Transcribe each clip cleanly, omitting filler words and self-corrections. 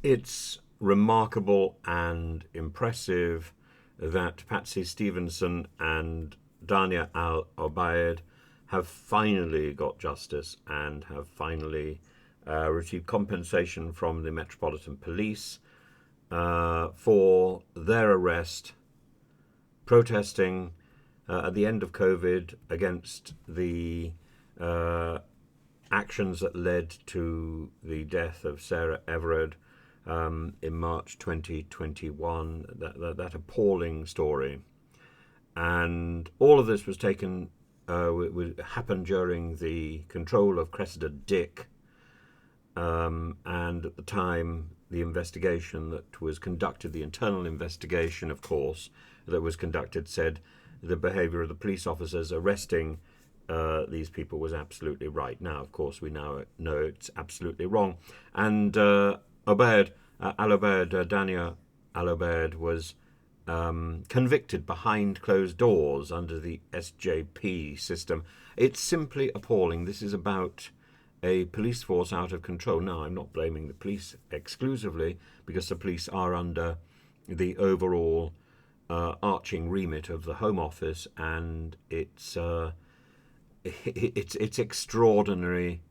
It's remarkable and impressive that Patsy Stevenson and Dania Al-Obeid have finally got justice and have finally received compensation from the Metropolitan Police for their arrest, protesting at the end of COVID against the uh, actions that led to the death of Sarah Everard in March 2021, that appalling story. And all of this was taken, happened during the control of Cressida Dick. And at the time, the investigation that was conducted, the internal investigation, of course, that was conducted, said the behaviour of the police officers arresting these people was absolutely right. Now, of course, we now know it's absolutely wrong. And Al-Obeid, Dania Al-Obeid, was convicted behind closed doors under the SJP system. It's simply appalling. This is about a police force out of control. Now, I'm not blaming the police exclusively, because the police are under the overall arching remit of the Home Office, and it's extraordinary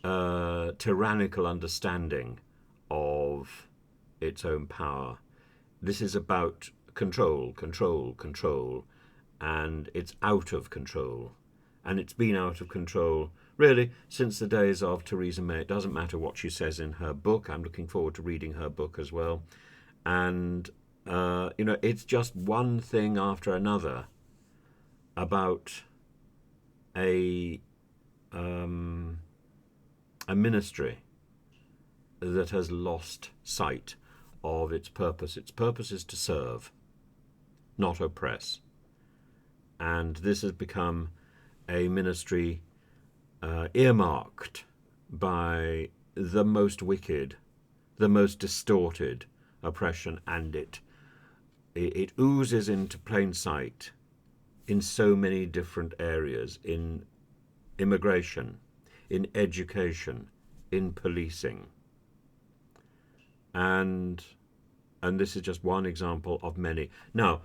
tyrannical understanding of its own power. This is about control, control, control, and it's out of control. And it's been out of control really since the days of Theresa May. It doesn't matter what she says in her book. I'm looking forward to reading her book as well. And it's just one thing after another about a ministry that has lost sight of its purpose. Its purpose is to serve, not oppress. And this has become a ministry earmarked by the most wicked, the most distorted oppression, and it oozes into plain sight in so many different areas, in immigration, in education, in policing. And this is just one example of many. Now,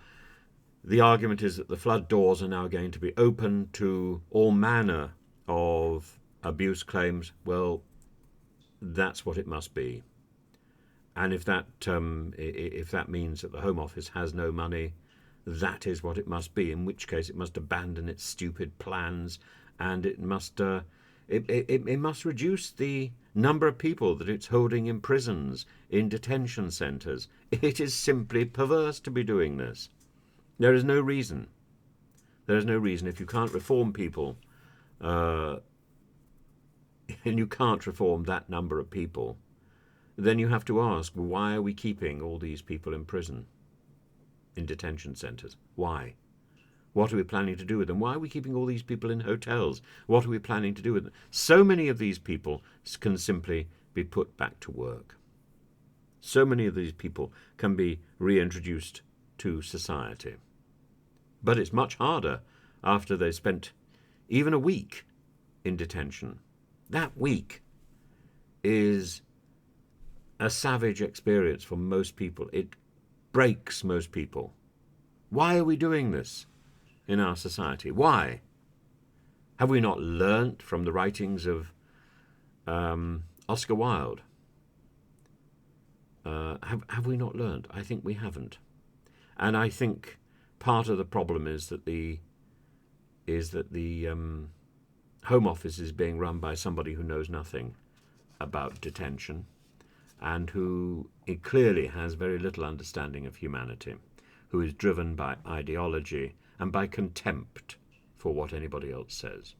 the argument is that the flood doors are now going to be open to all manner of abuse claims. Well, that's what it must be. And if that means that the Home Office has no money, that is what it must be. In which case, it must abandon its stupid plans, and it must reduce the number of people that it's holding in prisons, in detention centres. It is simply perverse to be doing this. There is no reason. There is no reason. If you can't reform people, and you can't reform that number of people, then you have to ask, why are we keeping all these people in prison, in detention centres? Why? What are we planning to do with them? Why are we keeping all these people in hotels? What are we planning to do with them? So many of these people can simply be put back to work. So many of these people can be reintroduced to society. But it's much harder after they've spent even a week in detention. That week is a savage experience for most people. It breaks most people. Why are we doing this in our society? Why? Have we not learnt from the writings of Oscar Wilde? Have we not learnt? I think we haven't. And I think part of the problem is that the Home Office is being run by somebody who knows nothing about detention, and who it clearly has very little understanding of humanity, who is driven by ideology and by contempt for what anybody else says.